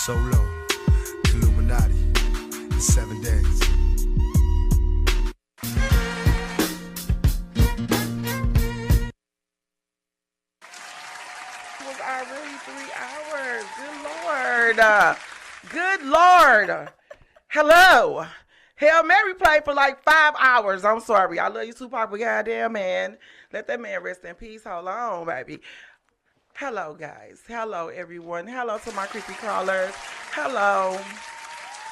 Solo, Illuminati, the 7 days. Was already 3 hours. Good Lord. Good Lord. Hello. Hail Mary played for like 5 hours. I'm sorry. I love you, Tupac, but goddamn, man. Let that man rest in peace. Hold on, baby. Hello, guys. Hello, everyone. Hello to my creepy crawlers. Hello.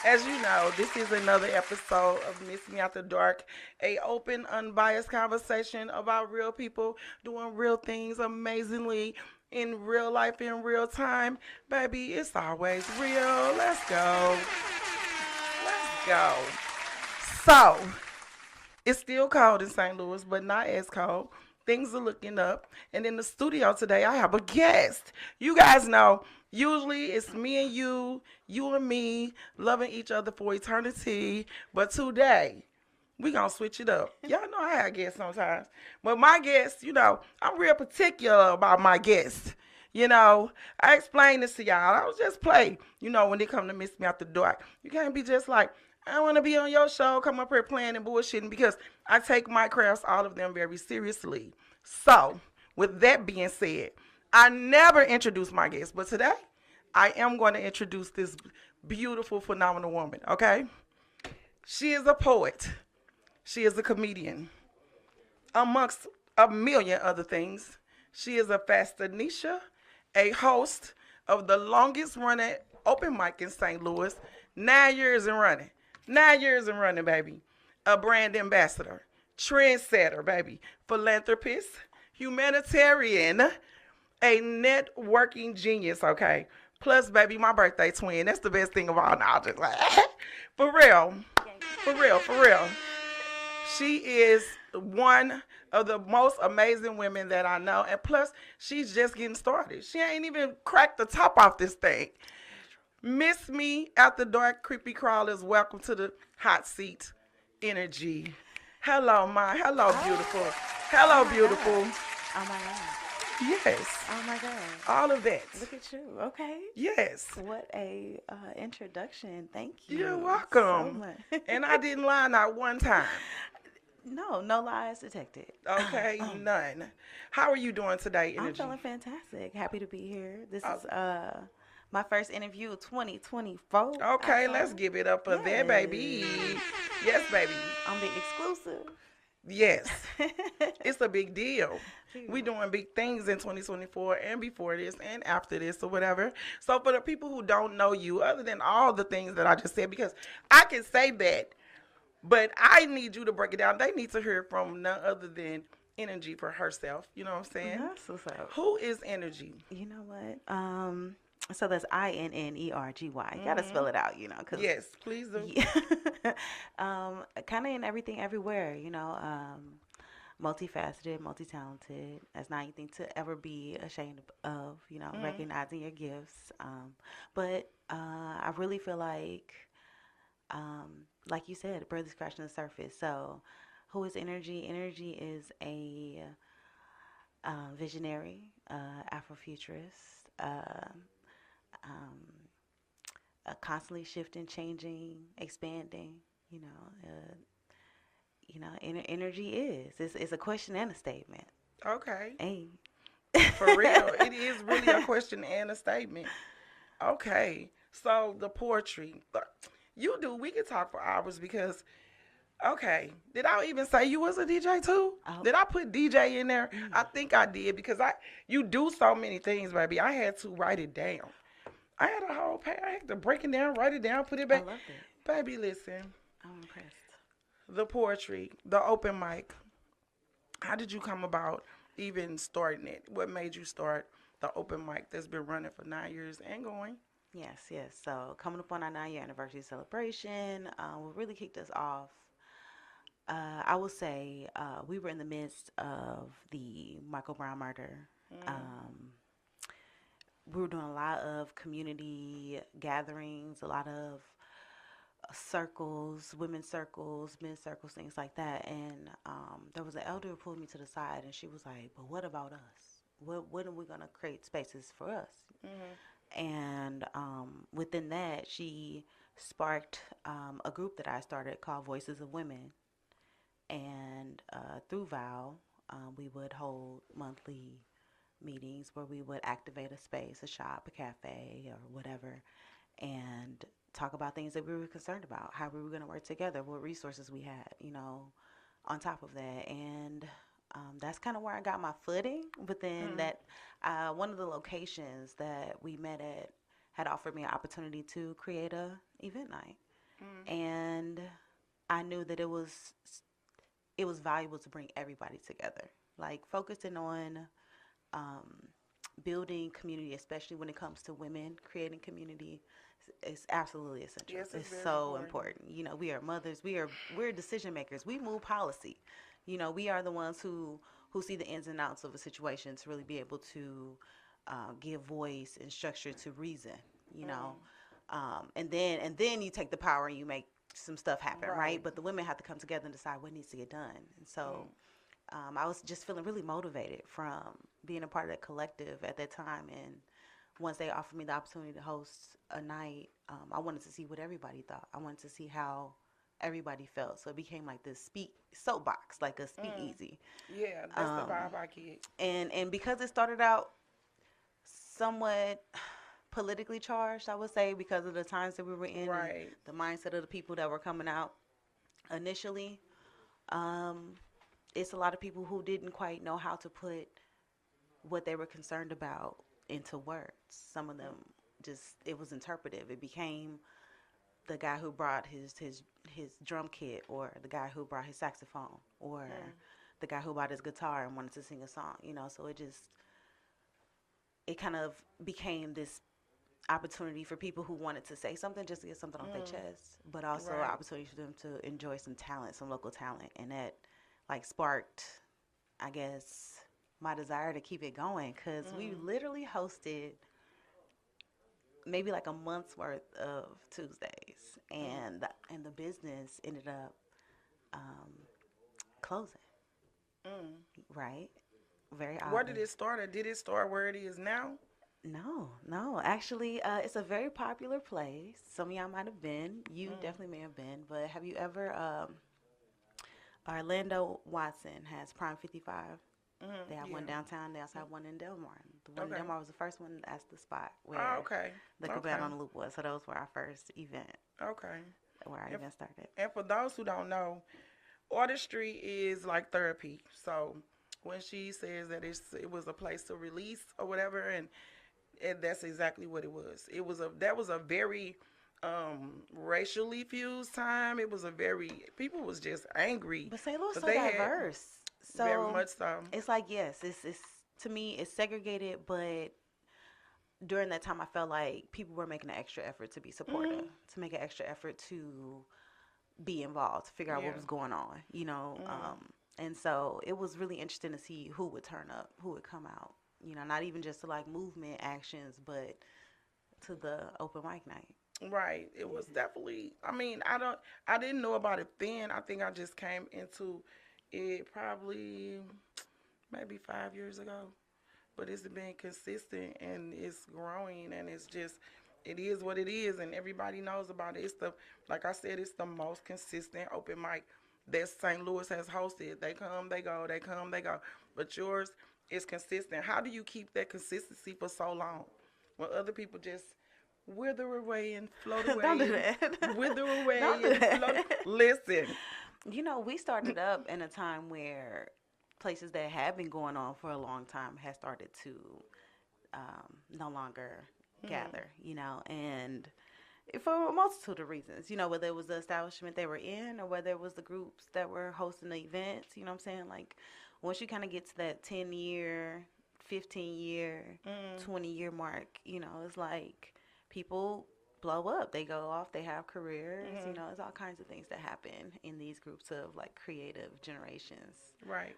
As you know, this is another episode of Miss Me After Dark, a open, unbiased conversation about real people doing real things amazingly in real life, in real time. Baby, it's always real. Let's go. Let's go. So, it's still cold in St. Louis, but not as cold. Things are looking up. And in the studio today, I have a guest. You guys know, usually it's me and you and me, loving each other for eternity. But today, we going to switch it up. Y'all know I have guests sometimes. But my guests, I'm real particular about my guests. I explained this to y'all. I was just play, when they come to Miss Me After Dark. You can't be just like, I want to be on your show, come up here playing and bullshitting, because I take my crafts, all of them, very seriously. So, with that being said, I never introduce my guests, but today, I am going to introduce this beautiful, phenomenal woman, okay? She is a poet. She is a comedian, amongst a million other things. She is a fashionista, a host of the longest running open mic in St. Louis, 9 years and running. 9 years and running, baby. A brand ambassador, trendsetter, baby. Philanthropist, humanitarian, a networking genius, okay? Plus, baby, my birthday twin. That's the best thing of all. Now, just like, for real. For real, for real. She is one of the most amazing women that I know. And plus, she's just getting started. She ain't even cracked the top off this thing. Miss Me After Dark Creepy Crawlers, welcome to the hot seat, Energy. Hello, my. Hello, beautiful. Hello, beautiful. Oh, my God. Yes. Oh, my God. All of that. Look at you. Okay. Yes. What a introduction. Thank you. You're welcome. So much. And I didn't lie not one time. No lies detected. Okay, none. How are you doing today, Energy? I'm feeling fantastic. Happy to be here. This is my first interview of 2024. Okay, let's give it up for that, baby. Yes, baby. I'm the exclusive. Yes. It's a big deal. We doing big things in 2024 and before this and after this or whatever. So for the people who don't know you, other than all the things that I just said, because I can say that, but I need you to break it down. They need to hear from none other than Energy for herself. You know what I'm saying? That's what's up. Who is Energy? You know what? So that's Innergy. You gotta spell it out, 'cause Yes, please do. Yeah. Kind of in everything, everywhere, multifaceted, multi-talented. That's not anything to ever be ashamed of, recognizing your gifts. But I really feel like you said, barely scratching the surface. So, who is Energy? Energy is a visionary, Afrofuturist, constantly shifting, changing, expanding. Energy is. It's a question and a statement. Okay. Hey. For real. It is really a question and a statement. Okay. So the poetry. We could talk for hours because, okay. Did I even say you was a DJ too? Oh. Did I put DJ in there? I think I did because you do so many things, baby. I had to write it down. I had a whole page. I had to break it down, write it down, put it back. I loved it. Baby, listen. I'm impressed. The poetry, the open mic. How did you come about even starting it? What made you start the open mic that's been running for 9 years and going? Yes. So coming up on our 9-year anniversary celebration, what really kicked us off, I would say we were in the midst of the Michael Brown murder. We were doing a lot of community gatherings, a lot of circles, women's circles, men's circles, things like that. And there was an elder who pulled me to the side, and she was like, "But what about us? When are we gonna create spaces for us?" And within that, she sparked a group that I started called Voices of Women. And through Vow, we would hold monthly meetings where we would activate a space, a shop, a cafe, or whatever, and talk about things that we were concerned about, how we were going to work together, what resources we had, on top of that. And that's kind of where I got my footing. But then Mm. that one of the locations that we met at had offered me an opportunity to create a event night, Mm. and I knew that it was valuable to bring everybody together, like focusing on um, building community, especially when it comes to women. Creating community is absolutely essential. Yes, it's It's very so important. important. We are mothers. We're decision makers. We move policy. We are the ones who see the ins and outs of a situation to really be able to give voice and structure to reason. You know, Mm. and then you take the power and you make some stuff happen, right? Right. But the women have to come together and decide what needs to get done. And so Mm. I was just feeling really motivated from being a part of that collective at that time. And once they offered me the opportunity to host a night, I wanted to see what everybody thought. I wanted to see how everybody felt. So it became like this soapbox, like a Mm. speakeasy. Yeah, that's the Um, vibe I get. and because it started out somewhat politically charged, I would say, because of the times that we were in and Right. the mindset of the people that were coming out initially. Um, it's a lot of people who didn't quite know how to put what they were concerned about into words. Some of them just it was interpretive. It became the guy who brought his drum kit, or the guy who brought his saxophone, or Mm. the guy who brought his guitar and wanted to sing a song. So it kind of became this opportunity for people who wanted to say something, just to get something off their Mm. chest, but also an Right. opportunity for them to enjoy some talent, some local talent, and that like sparked, I guess, my desire to keep it going, because we Mm. literally hosted maybe like a month's worth of Tuesdays, Mm. and the business ended up um, closing. Mm. Right, very Where did oddly. it start? Or did it start where it is now? No, no. Actually, it's a very popular place. Some of y'all might have been. You Mm. definitely may have been. But have you ever? Orlando Watson has Prime 55. Mm. They have one Yeah. downtown. They also have one in Delmar. The one in Okay. Delmar was the first one. That's the spot Oh, where okay. the Okay. Cabana on the Loop was. So those were our first event, Okay. where our And, event started. and for those who don't know, artistry is like therapy. So when she says that it was a place to release or whatever, and that's exactly what it was. That was a very racially fused time. It was a very people was just angry, But St. Louis is but so they had diverse. very So much so. it's like, yes, it's to me it's segregated, but during that time I felt like people were making an extra effort to be supportive, Hmm. to make an extra effort to be involved, to figure out what Yeah. was going on, Hmm. and so it was really interesting to see who would turn up, who would come out, not even just to like movement actions, but to the open mic night. Right. It was definitely. I mean, I didn't know about it then. I think I just came into it probably maybe 5 years ago. But it's been consistent and it's growing and it's just it is what it is and everybody knows about it. It's the like I said, it's the most consistent open mic that St. Louis has hosted. They come, they go, they come, they go. But yours is consistent. How do you keep that consistency for so long? When other people just wither away and float Don't do away that. and wither Don't away do and float. that. Listen. We started up in a time where places that had been going on for a long time had started to no longer Mm, gather, and for a multitude of reasons, whether it was the establishment they were in or whether it was the groups that were hosting the events, you know what I'm saying? Like, once you kind of get to that 10-year, 15-year, mm, 20-year mark, it's like people blow up. They go off, they have careers, mm, there's all kinds of things that happen in these groups of like creative generations. right.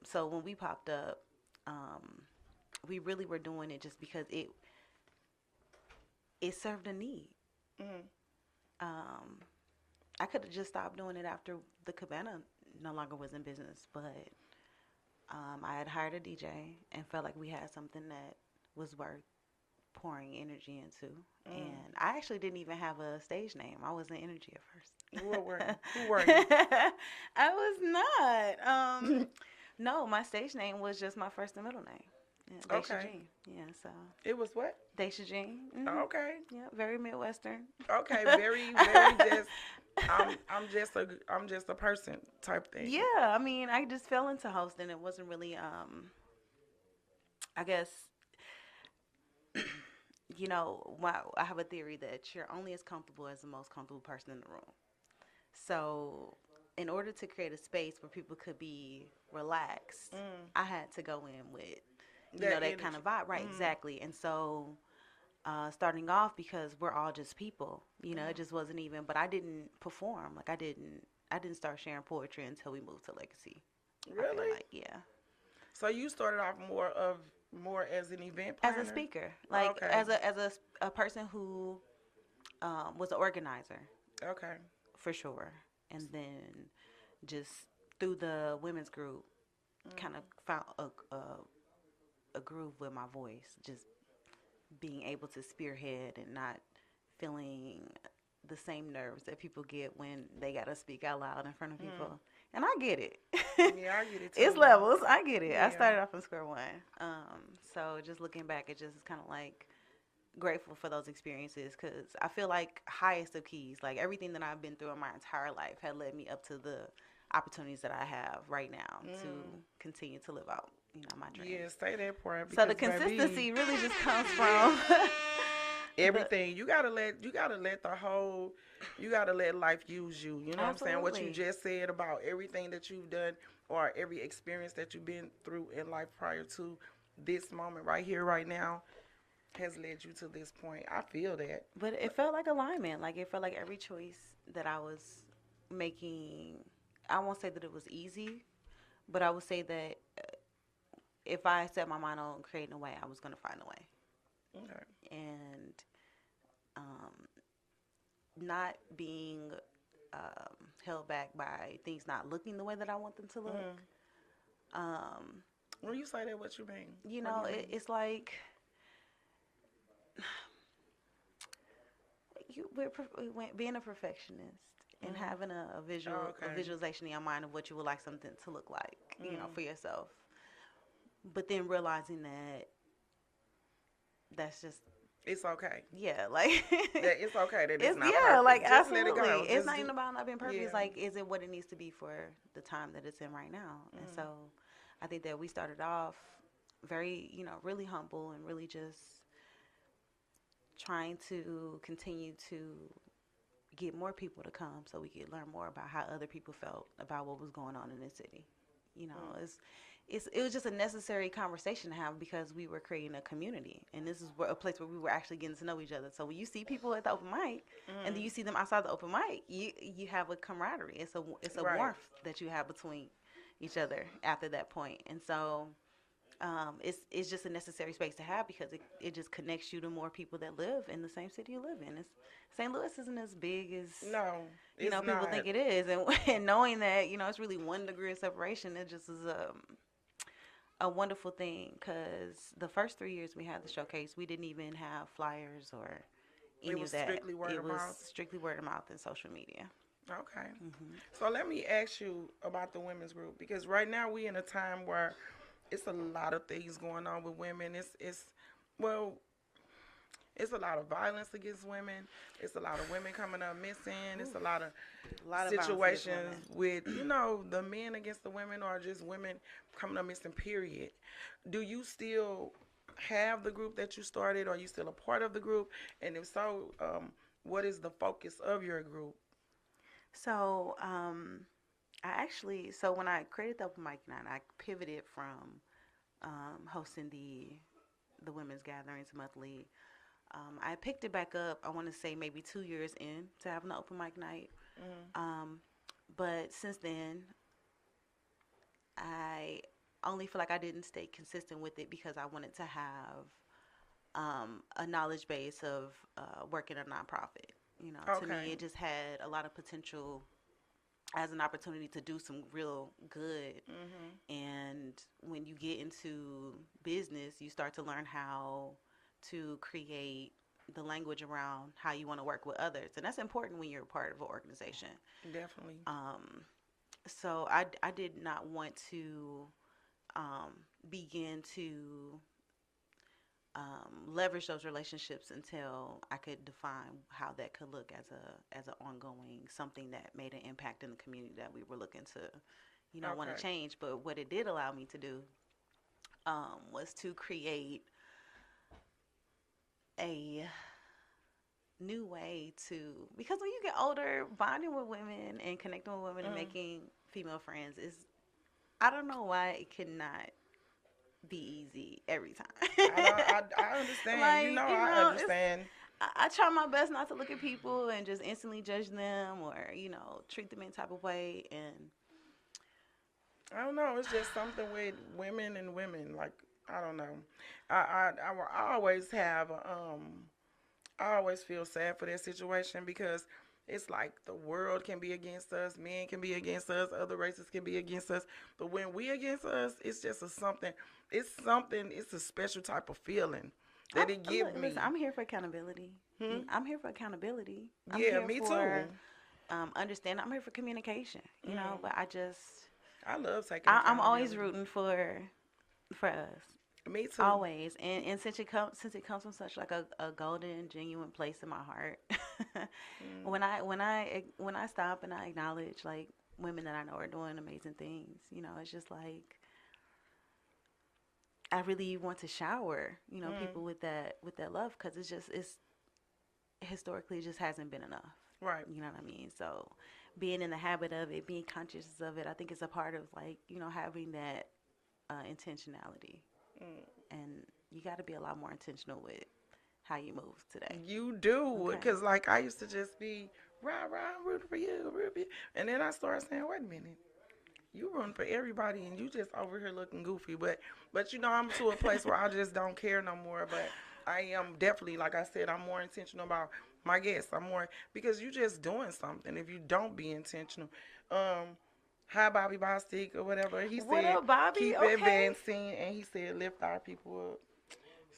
So when we popped up, um, we really were doing it just because it served a need. Mm, Um, I could have just stopped doing it after the Cabana no longer was in business, but I had hired a DJ and felt like we had something that was worth pouring energy into. And I actually didn't even have a stage name. I was in Energy at first. What were you? Who were you? I was not. No, my stage name was just my first and middle name. Yeah, Daisha Okay. Jean. Yeah, so It was what? Daisha Jean. Okay. Yeah, very Midwestern. Okay. Very, very just. I'm just a person type thing. Yeah, I mean, I just fell into hosting. It wasn't really, I guess, I have a theory that you're only as comfortable as the most comfortable person in the room. So, in order to create a space where people could be relaxed, I had to go in with, that kind of Energy. vibe. Right, exactly. And so, starting off, because we're all just people, it just wasn't even, but I didn't perform. Like, I didn't start sharing poetry until we moved to Legacy. I feel Really? like, yeah. So you started off more as an event As a planner. speaker, like Okay. as a person who was an organizer Okay. for sure, and then just through the women's group, kind of found a groove with my voice, just being able to spearhead and not feeling the same nerves that people get when they gotta speak out loud in front of people. And I get it. Yeah, I get it It's too. levels. I get it. I Yeah. started off in square one. So just looking back, it just is kind of like grateful for those experiences because I feel like highest of keys, like everything that I've been through in my entire life had led me up to the opportunities that I have right now to continue to live out, my Yeah, dreams. say that part So because the baby, consistency really just comes from the everything you gotta let you gotta let life use you. You know what I'm saying? What you absolutely. just said about everything that you've done or every experience that you've been through in life prior to this moment right here, right now, has led you to this point. I feel that. But it felt like alignment. Like it felt like every choice that I was making, I won't say that it was easy, but I would say that if I set my mind on creating a way, I was going to find a way. Okay. And um, not being held back by things not looking the way that I want them to look. Um, When you say that, what you mean? What do you mean? it's like being a perfectionist and having Oh, okay. a visualization in your mind of what you would like something to look like, for yourself. But then realizing that that's just It's okay. yeah, like That it's okay that it's it's not yeah, like perfect. Just let it absolutely. go. It's Just not do. even about not being perfect. It's Yeah. like is it what it needs to be for the time that it's in right now? And so I think that we started off very, really humble and really just trying to continue to get more people to come so we could learn more about how other people felt about what was going on in the city. You know, it was just a necessary conversation to have because we were creating a community, and this is a place where we were actually getting to know each other. So when you see people at the open mic, and then you see them outside the open mic, you have a camaraderie. It's a Right. warmth that you have between each other after that point, and so it's just a necessary space to have because it just connects you to more people that live in the same city you live in. St. Louis isn't as big as No, it's people not. think it is, and, and knowing that it's really 1 degree of separation, it just is a wonderful thing. Because the first 3 years we had the showcase, we didn't even have flyers or It any of was that. strictly word It of was mouth. strictly word of mouth and social media. Okay. Hmm. So let me ask you about the women's group because right now we in a time where it's a lot of things going on with women. Well, it's a lot of violence against women. It's a lot of women coming up missing. It's a lot of A lot of violence against situations women. with the men against the women or just women coming up missing. Period. Do you still have the group that you started? Are you still a part of the group? And if so, what is the focus of your group? So, so when I created the open mic night, I pivoted from hosting the women's gatherings monthly. I picked it back up. I want to say maybe 2 years in to having the open mic night. Um, but since then, I only feel like I didn't stay consistent with it because I wanted to have a knowledge base of working a nonprofit. To me, Okay. it just had a lot of potential as an opportunity to do some real good. And when you get into business, you start to learn how to create the language around how you want to work with others. And that's important when you're a part of an organization. Definitely. So I did not want to begin to leverage those relationships until I could define how that could look as an ongoing something that made an impact in the community that we were looking to, want Okay. to change. But what it did allow me to do was to create a new way to, because when you get older, bonding with women and connecting with women and Mm. making female friends is, I don't know why it cannot be easy every time. I don't. I understand. Like, I it's, understand. I try my best not to look at people and just instantly judge them or, treat them in type of way. And I don't know. It's just something with women and women. Like I don't know. I always have. I always feel sad for that situation because it's like the world can be against us, men can be against us, other races can be against us. But when we against us, it's just a something. It's something. It's a special type of feeling that it give me. listen, I'm here for accountability. Hmm? I'm here for accountability. I'm Yeah, here me too. for understanding. I'm here for communication, Mm. but I just, I love taking I'm always accountability. rooting for us. Me too. Always, and since it comes from such like a golden, genuine place in my heart, Mm. when I stop and I acknowledge like women that I know are doing amazing things, it's just like I really want to shower, Mm. people with that love because it's historically it just hasn't been enough. Right. You know what I mean? So being in the habit of it, being conscious of it, I think is a part of like having that intentionality, Mm. and you got to be a lot more intentional with how you move today. You do, Okay. because like I used to just be rah rah rooting for you, rooting for you, and then I started saying, wait a minute, you rooting for everybody, and you just over here looking goofy. But I'm to a place where I just don't care no more. But I am definitely, like I said, I'm more intentional about my guests. I'm more because you just doing something. If you don't be intentional, um, hi Bobby Bostic or whatever he What said, up, Bobby? keep Okay. advancing, and he said lift our people up.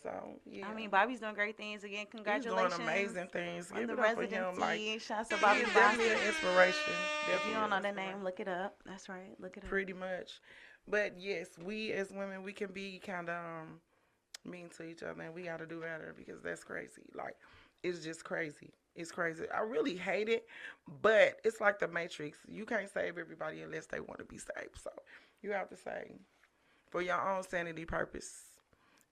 So I yeah. mean, Bobby's doing great things again. He's doing Congratulations amazing things. on Give the it up for him. Like residency. Shouts to he Bobby is definitely Bostic. an inspiration. If you Definitely don't an know that name, inspiration. look it up. That's right. Look it up. Pretty much. But yes, we as women we can be kind of mean to each other, and we got to do better because that's crazy. Like it's just crazy. It's crazy. I really hate it, but it's like the Matrix. You can't save everybody unless they want to be saved. So you have to save for your own sanity purposes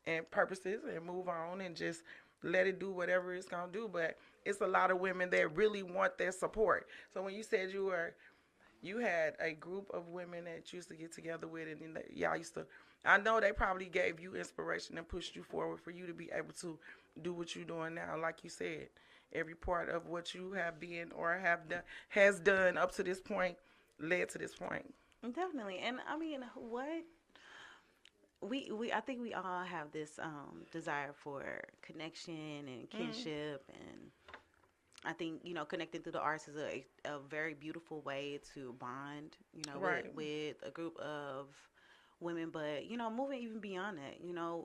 and move on and just let it do whatever it's gonna do. But it's a lot of women that really want their support. So when you said you had a group of women that you used to get together with, and then y'all used to. I know they probably gave you inspiration and pushed you forward for you to be able to do what you're doing now. Like you said, every part of what you have been or have done has done up to this point led to this point. Definitely. And I mean, what we I think we all have this desire for connection and Mm-hmm. kinship, and I think connecting through the arts is a very beautiful way to bond, with Right, a group of women. But moving even beyond that,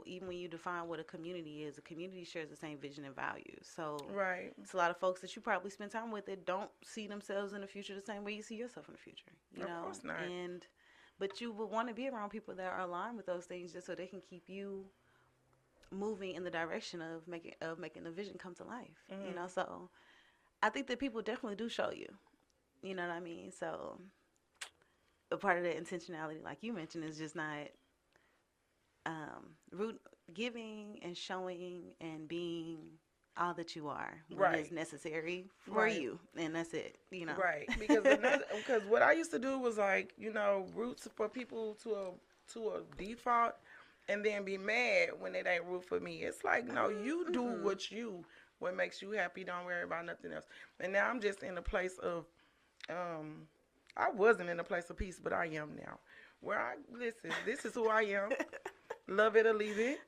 even when you define what a community shares the same vision and values. So right. it's a lot of folks that you probably spend time with that don't see themselves in the future the same way you see yourself in the future, Of course not. and but you would want to be around people that are aligned with those things just so they can keep you moving in the direction of making the vision come to life. Mm-hmm. So I think that people definitely do show you. You know what I mean? So a part of the intentionality, like you mentioned, is just not root giving and showing and being all that you are when Right, it's necessary for right. you, and that's it. Right, because what I used to do was like root for people to a default, and then be mad when they ain't root for me. It's like no, you do Mm-hmm. what makes you happy. Don't worry about nothing else. And now I'm just in a place of um, I wasn't in a place of peace, but I am now. Where I listen, this is who I am. Love it or leave it.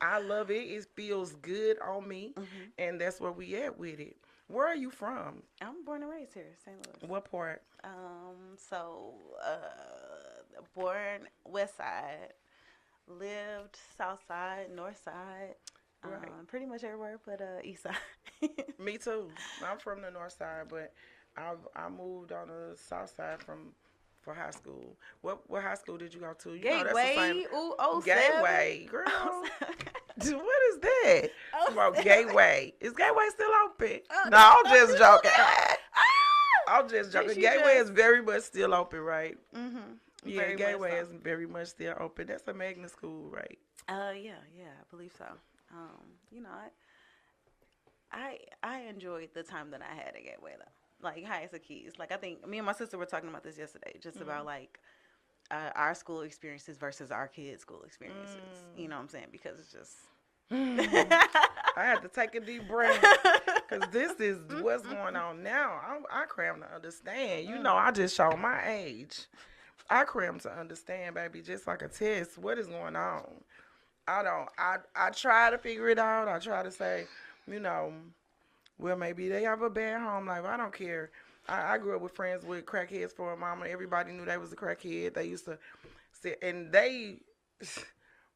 I love it. It feels good on me, Hmm. and that's where we at with it. Where are you from? I'm born and raised here, St. Louis. What part? So born West Side, lived South Side, North Side. Right. Pretty much everywhere but East Side. Me too. I'm from the north side, but I moved on the south side for high school. What high school did you go to? You know that's the same Gateway, ooh, oh 07. Gateway, Oh, girl. 07. What is that? Oh, About 07. Gateway. Is Gateway still open? Oh, No, I'm oh, just it's still joking. there. Ah! I'm just Did joking. she Gateway just? is very much still open, right? Yeah, Very much Gateway so. is very much still open. That's a magnet school, right? Yeah, yeah, I believe so. You know, I enjoyed the time that I had at Gateway though. Like high as a keys. Like I think me and my sister were talking about this yesterday, just about like our school experiences versus our kids' school experiences. You know what I'm saying? Because it's just. I had to take a deep breath because this is what's going on now. I cram to understand. You know, I just showed my age. I cram to understand, baby, just like a test. What is going on? I don't. I try to figure it out. I try to say, you know, well, maybe they have a bad home life. I don't care. I grew up with friends with crackheads for a mama. Everybody knew they was a crackhead. They used to sit, and they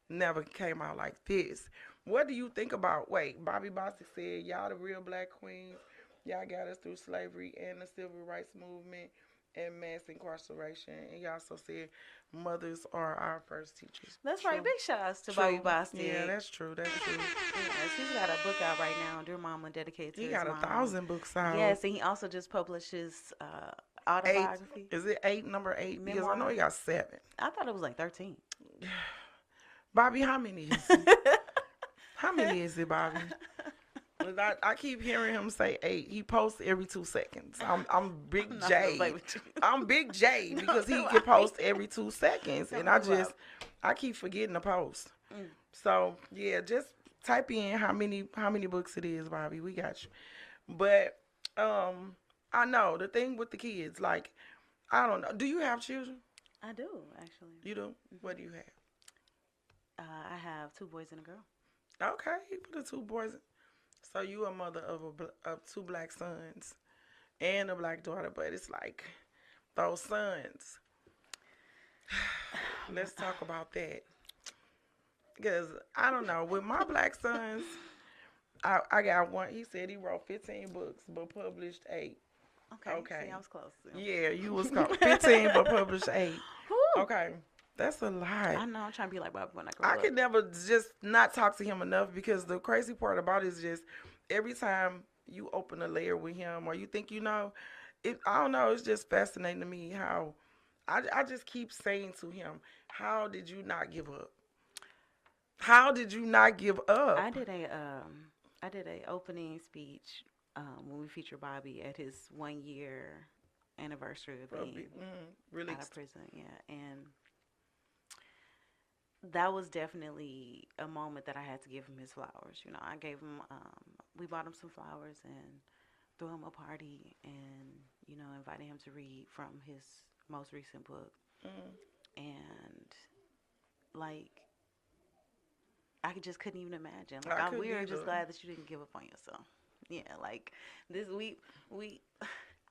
never came out like this. What do you think about? Wait, Bobby Bostic said, "Y'all the real black queens. Y'all got us through slavery and the civil rights movement and mass incarceration." And y'all also said, "Mothers are our first teachers." That's right. True. Big shouts to Bobby True. Bostic. Yeah, that's true. That's true. Yes, he's got a book out right now, Dear Mama, dedicated to He his got mom. 1,000 books out. Yes, and he also just published his Eight. autobiography. Is it eight? Number eight? Because I know Memoir. he got 7. I thought it was like 13. Bobby, how many is it? How many is it, Bobby? 'Cause I keep hearing him say 8. He posts every 2 seconds. I'm Big I'm not gonna play J. with you. I'm Big J because he do can I. post every 2 seconds, and Don't do I keep forgetting to post. So yeah, just type in how many books it is, Bobby. We got you. But I know the thing with the kids, like I don't know. Do you have children? I do actually. You do. What do you have? I have 2 boys and a girl. Okay, he put the 2 boys. So you a mother of 2 black sons and a black daughter, but it's like those sons. Let's talk about that. Because I don't know, with my black sons, I got one. He said he wrote 15 books, but published 8. Okay. See, I was close. Yeah, you was called 15, but published 8. Whew. Okay, that's a lot. I know. I'm trying to be like Bobby when I grow I up. could never just not talk to him enough because the crazy part about it is just every time you open a layer with him or you think you know, I don't know, it's just fascinating to me how I just keep saying to him, how did you not give up? How did you not give up? I did a opening speech when we featured Bobby at his 1-year anniversary of being Really? out of prison. Yeah, and that was definitely a moment that I had to give him his flowers. You know, I gave him, we bought him some flowers and threw him a party and, you know, invited him to read from his most recent book. And, like, I just couldn't even imagine. Like, we were just glad that you didn't give up on yourself. Yeah, like, this, we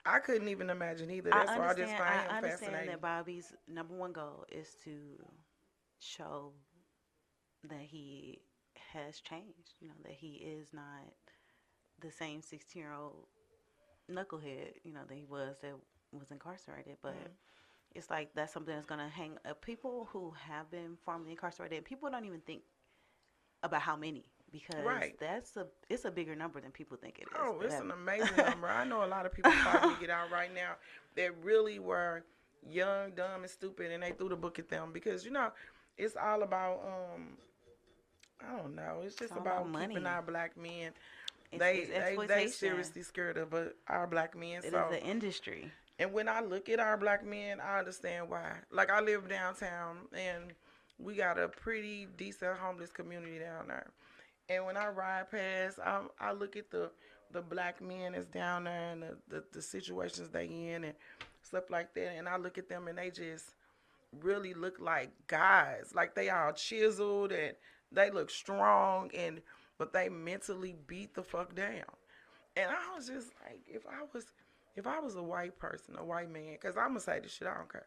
I couldn't even imagine either. That's why I just find him I understand fascinating. that Bobby's number one goal is to show that he has changed. You know, that he is not the same 16-year-old knucklehead, you know, that he was incarcerated. But it's like that's something that's going to hang up. People who have been formerly incarcerated, people don't even think about how many. Because it's a bigger number than people think it is. Oh, it's an amazing number. I know a lot of people fighting to get out right now that really were young, dumb, and stupid, and they threw the book at them because you know it's all about I don't know. It's just about money. keeping our black men. It's They seriously scared of our black men. It is the industry. And when I look at our black men, I understand why. Like I live downtown, and we got a pretty decent homeless community down there. And when I ride past, I look at the black men that's down there and the situations they in and stuff like that. And I look at them and they just really look like guys. Like they all chiseled and they look strong but they mentally beat the fuck down. And I was just like, if I was a white person, a white man, because I'm going to say this shit, I don't care.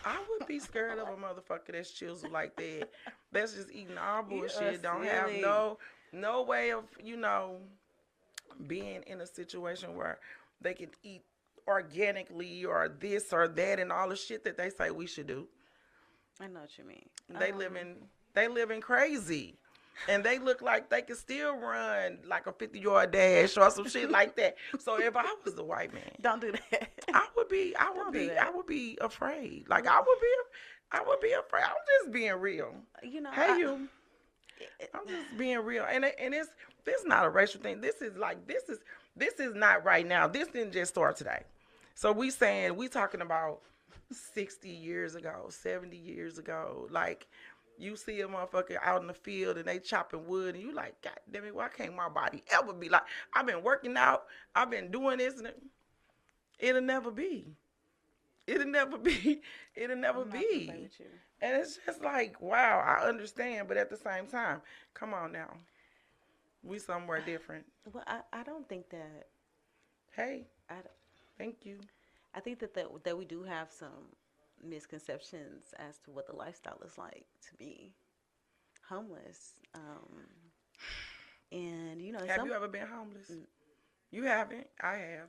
I would be scared of a motherfucker that's chiseled like that. That's just eating all bullshit. Don't have no No way of, being in a situation where they can eat organically or this or that and all the shit that they say we should do. I know what you mean. They living crazy. And they look like they can still run like a 50-yard dash or some shit like that. So if I was a white man, Don't do that. Don't do I that. would be afraid. Like I would be afraid. I'm just being real. You know, Hey you, I'm just being real. And it's this is not a racial thing. This is not right now. This didn't just start today. So we talking about 60 years ago, 70 years ago. Like you see a motherfucker out in the field and they chopping wood and you like, God damn it, why can't my body ever be like, I've been working out, I've been doing this and it'll never be. It'll never be. It'll never I'm not gonna play be. with you. And it's just like, wow, I understand, but at the same time, come on now. We somewhere different. Well, I don't think that. Hey, I, thank you. I think that we do have some misconceptions as to what the lifestyle is like to be homeless. And you know, Have some. you ever been homeless? You haven't. I have.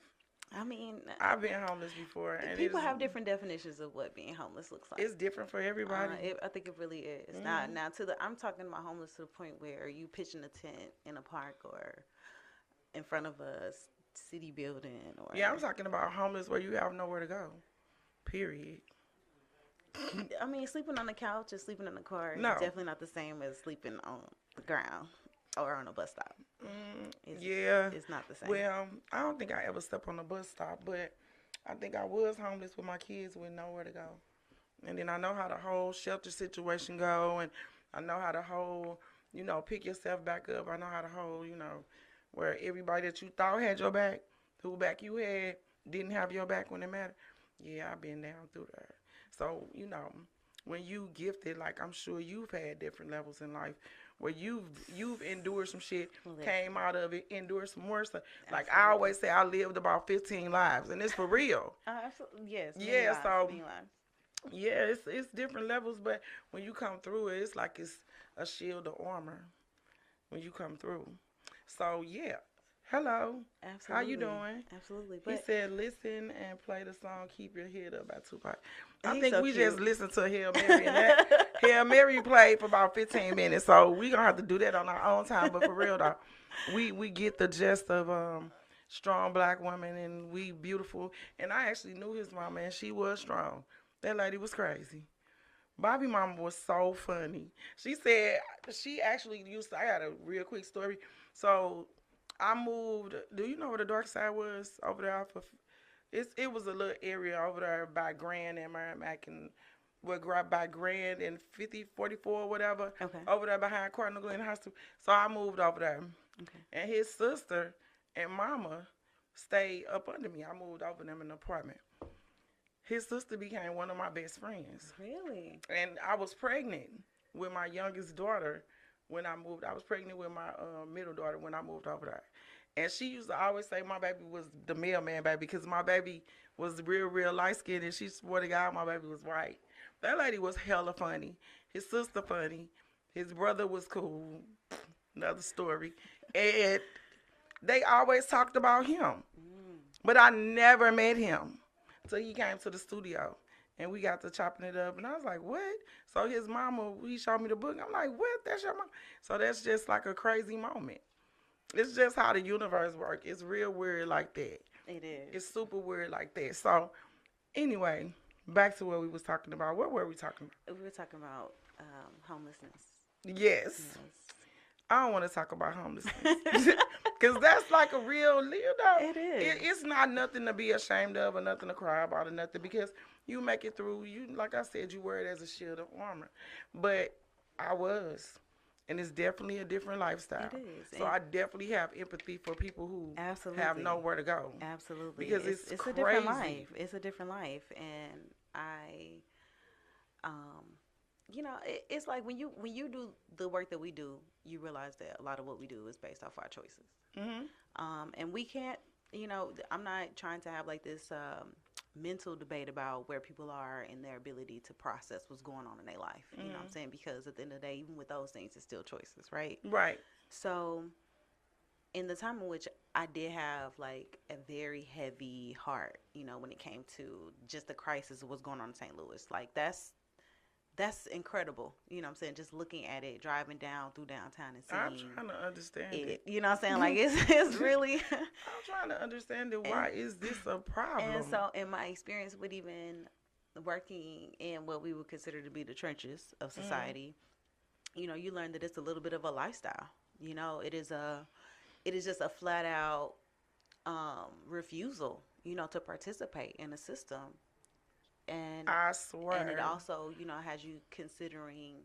I mean, I've been homeless before, and people have different definitions of what being homeless looks like. It's different for everybody. I think it really is. Now I'm talking about homeless to the point where you pitching a tent in a park or in front of a city building or Yeah, I'm talking about homeless where you have nowhere to go. Period. I mean, sleeping on the couch or sleeping in the car is No. definitely not the same as sleeping on the ground or on a bus stop. Yeah. It's not the same. Well, I don't think I ever stepped on a bus stop, but I think I was homeless with my kids with nowhere to go. And then I know how the whole shelter situation go, and I know how the whole, pick yourself back up. I know how the whole, where everybody that you thought had your back, who back you had, didn't have your back when it mattered. Yeah, I've been down through that. So, when you gifted, like I'm sure you've had different levels in life where you've endured some shit, came out of it, endured some more stuff. Like I always say, I lived about 15 lives, and it's for real. Absolutely, yes. Yeah, so many lives. yeah, it's different levels, but when you come through it, it's like it's a shield of armor when you come through. So yeah, hello, Absolutely. how you doing? Absolutely. He But said, "Listen and play the song "Keep Your Head Up" by Tupac." I He's think so we cute. just listened to Hail Mary, and that Hail Mary played for about 15 minutes, so we gonna have to do that on our own time. But for real though, we get the gist of strong black women, and we beautiful. And I actually knew his mama, and she was strong. That lady was crazy. Bobby mama was so funny. She said she actually used to, I got a real quick story. So I moved, do you know where the dark side was over there off of, it was a little area over there by Grand and Merrimack and by Grand and 5044 or whatever. Okay. Over there behind Cardinal Glen Hospital. So I moved over there. Okay. And his sister and mama stayed up under me. I moved over them in an apartment. His sister became one of my best friends. Really? And I was pregnant with my youngest daughter when I moved. I was pregnant with my middle daughter when I moved over there. And she used to always say my baby was the mailman baby because my baby was real light skinned and she swore to God my baby was white. That lady was hella funny. His sister funny. His brother was cool. Another story. And they always talked about him. But I never met him until he came to the studio. And we got to chopping it up. And I was like, what? So his mama, he showed me the book. I'm like, what? That's your mom? So that's just like a crazy moment. It's just how the universe works. It's real weird like that. It is. It's super weird like that. So anyway, back to what we was talking about. What were we talking about? We were talking about homelessness. Yes. Yes. I don't want to talk about homelessness. Because that's like a real, It is. It's not nothing to be ashamed of or nothing to cry about or nothing because you make it through. You, like I said, you wear it as a shield of armor. But I was. And it's definitely a different lifestyle. It is. So I definitely have empathy for people who Absolutely. have nowhere to go. Absolutely. Because it's a crazy. different life. It's a different life. And it's like when you do the work that we do, you realize that a lot of what we do is based off our choices. Mm-hmm. And we can't, I'm not trying to have like this mental debate about where people are and their ability to process what's going on in their life. You know what I'm saying? Because at the end of the day, even with those things, it's still choices, right? Right. So in the time in which I did have like a very heavy heart, you know, when it came to just the crisis of what's going on in St. Louis, like that's incredible. You know what I'm saying? Just looking at it, driving down through downtown and I'm seeing trying to understand it. it. You know what I'm saying? Like it's really. I'm trying to understand it. and Why is this a and problem? so in my experience with even working in what we would consider to be the trenches of society, you know, you learn that it's a little bit of a lifestyle. You know, it is just a flat out refusal, you know, to participate in the system. And I and it swear. also, you know, has you considering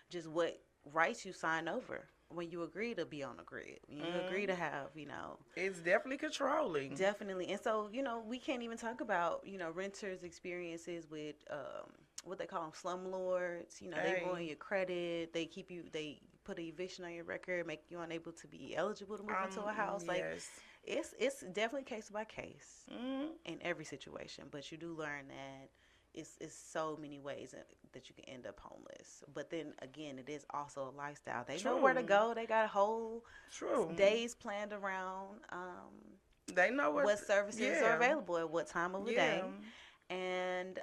just what rights you sign over when you agree to be on the grid. When you agree to have, you know, It's definitely controlling. definitely. And so, you know, we can't even talk about, you know, renters' experiences with what they call them slumlords. You know, they Hey, ruin your credit. They put an eviction on your record, make you unable to be eligible to move into a house. Like, yes. it's definitely case by case Mm, in every situation. But you do learn that it's so many ways that you can end up homeless. But then again, it is also a lifestyle. They know where to true. go. They got whole True. days planned around They know what. what services are Yeah. available at what time of the Yeah. day. And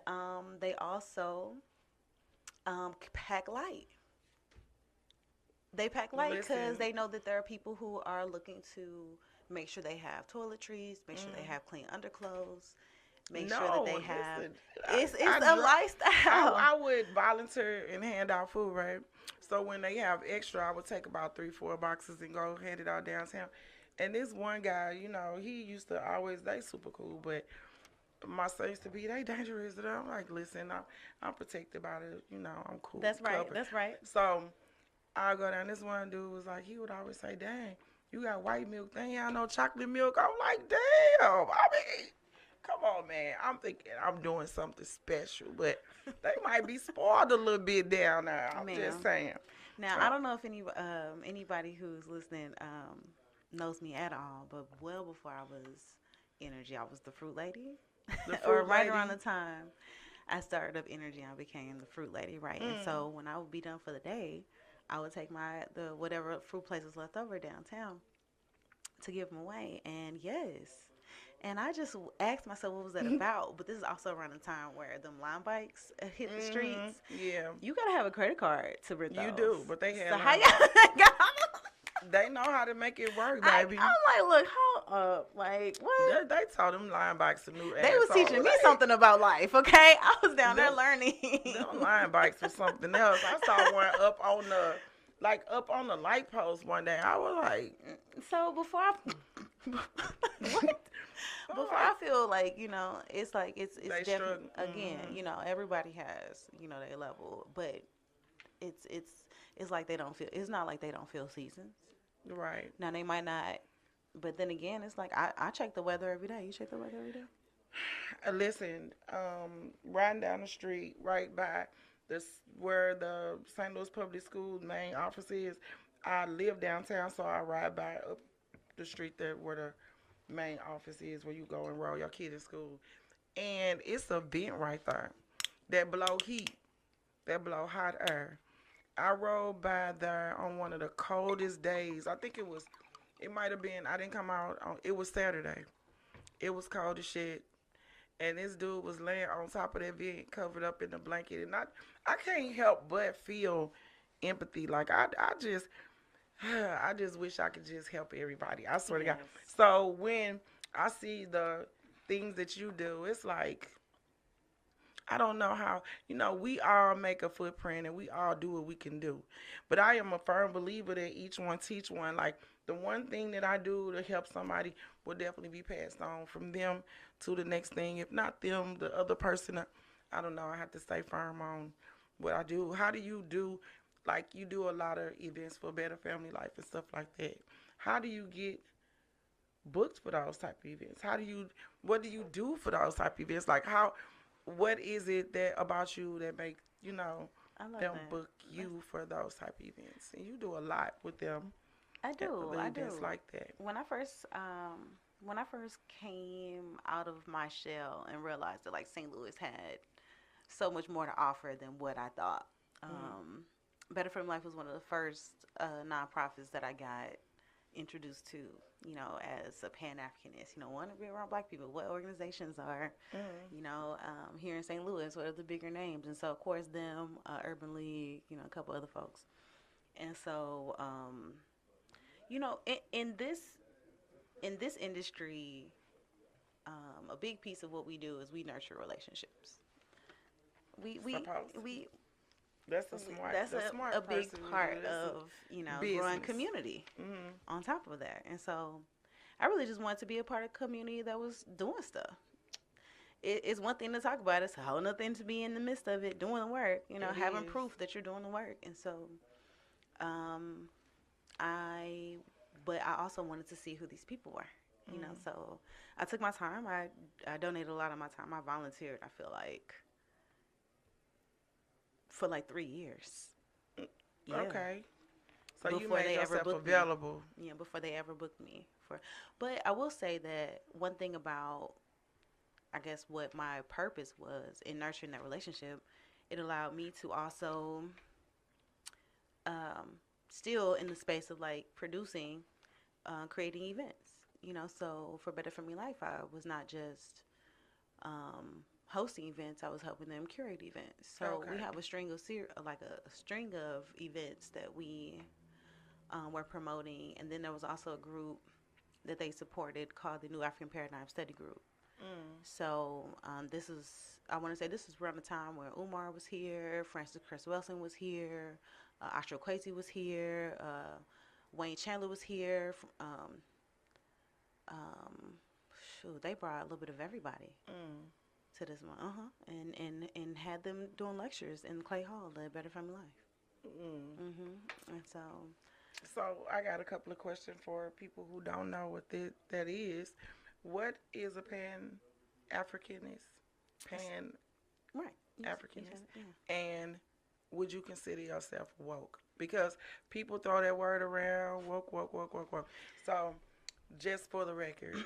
they also pack light. They pack light because Listen. they know that there are people who are looking to make sure they have toiletries, make sure they have clean underclothes, make sure that No, they have. listen. It's a lifestyle. I would volunteer and hand out food, right? So when they have extra, I would take about 3, 4 boxes and go hand it out downtown. And this one guy, you know, he used to always, they super cool, but my son used to be, they dangerous. And I'm like, listen, I'm protected by it. You know, I'm cool. That's right. Covered. That's right. So I go down. This one dude was like, he would always say, "Dang, you got white milk. They ain't got no chocolate milk." I'm like, "Damn." I mean, come on, man. I'm thinking I'm doing something special, but they might be spoiled a little bit down there. I'm just Ma'am. saying. Now Uh, I don't know if anybody who's listening knows me at all, but well before I was Energy, I was the fruit lady. the Or fruit right lady. around the time I started up Energy, I became the fruit lady, right? And so when I would be done for the day, I would take the whatever fruit place was left over downtown to give them away. And yes, and I just asked myself what was that about. But this is also around the time where them line bikes hit the streets. Yeah, You gotta have a credit card to rent you those. do, but they had So how line y'all bikes. got? They know how to make it work, I'm baby. like, look, hold up, like what? They taught them line bikes a new They was teaching asshole. me something about life, okay? I was down there Them, learning. them line bikes was something else. I saw one up on the light post one day. I was like, So before I what? Before I feel like, you know, it's like it's they definitely struggle. again, you know, everybody has, you know, their level, but it's it's it's like they don't feel it's not like they don't feel seasons. Right. Now they might not, but then again, it's like I check the weather every day. You check the weather every day? Listen, riding down the street right by this where the St. Louis Public Schools main office is. I live downtown, so I ride by up the street there where the main office is, where you go enroll your kid in school. And it's a vent right there that blow heat, that blow hot air. I rode by there on one of the coldest days. I think it might have been, I didn't come out, it was Saturday. It was cold as shit. And this dude was laying on top of that vent covered up in the blanket. And I can't help but feel empathy. Like, I just, I just wish I could just help everybody. I swear to God. Yes. So when I see the things that you do, it's like, I don't know how, we all make a footprint and we all do what we can do. But I am a firm believer that each one teach one. Like, the one thing that I do to help somebody will definitely be passed on from them to the next thing. If not them, the other person, I don't know, I have to stay firm on what I do. How do you do, like, you do a lot of events for Better Family Life and stuff like that. How do you get booked for those type of events? What do you do for those type of events? Like, what is it that about you that make I love them that. book you for those type of events? And you do a lot with them I at the do. little I events do. like that. When I first when I first came out of my shell and realized that like St. Louis had so much more to offer than what I thought. Um, Better for Life was one of the first nonprofits that I got introduced to, as a Pan Africanist. Want to be around Black people. What organizations are, here in St. Louis? What are the bigger names? And so, of course, them, Urban League, a couple other folks. And so, in this industry, a big piece of what we do is we nurture relationships. We we Supposed to. we That's a smart. that's The smart a big person would part do this. of growing Business. community Mm-hmm. on top of that. And so I really just wanted to be a part of a community that was doing stuff. It's one thing to talk about, it's a whole other thing to be in the midst of it, doing the work, It having is. proof that you're doing the work. And so um I but I also wanted to see who these people were. So I took my time. I donated a lot of my time. I volunteered, I feel like, for like 3 years. Yeah. Okay. So you Before made they ever yourself booked me. available. Yeah, before they ever booked me for. But I will say that one thing about, I guess, what my purpose was in nurturing that relationship, it allowed me to also, still in the space of like producing, creating events. So for Better For Me Life, I was not just hosting events; I was helping them curate events. So we Okay. have a string of like a string of events that we were promoting, and then there was also a group that they supported called the New African Paradigm Study Group. So I want to say this is around the time where Umar was here, Francis Chris Wilson was here, Astro Kwesi was here, Wayne Chandler was here. Um, Shoot, they brought a little bit of everybody to this one, and had them doing lectures in Clay Hall, the Better Family Life. And so, So I got a couple of questions for people who don't know what that is. What is a Pan Africanist? Pan right, Africanist. yeah. And would you consider yourself woke? Because people throw that word around, woke, woke, woke, woke, woke. So, just for the record.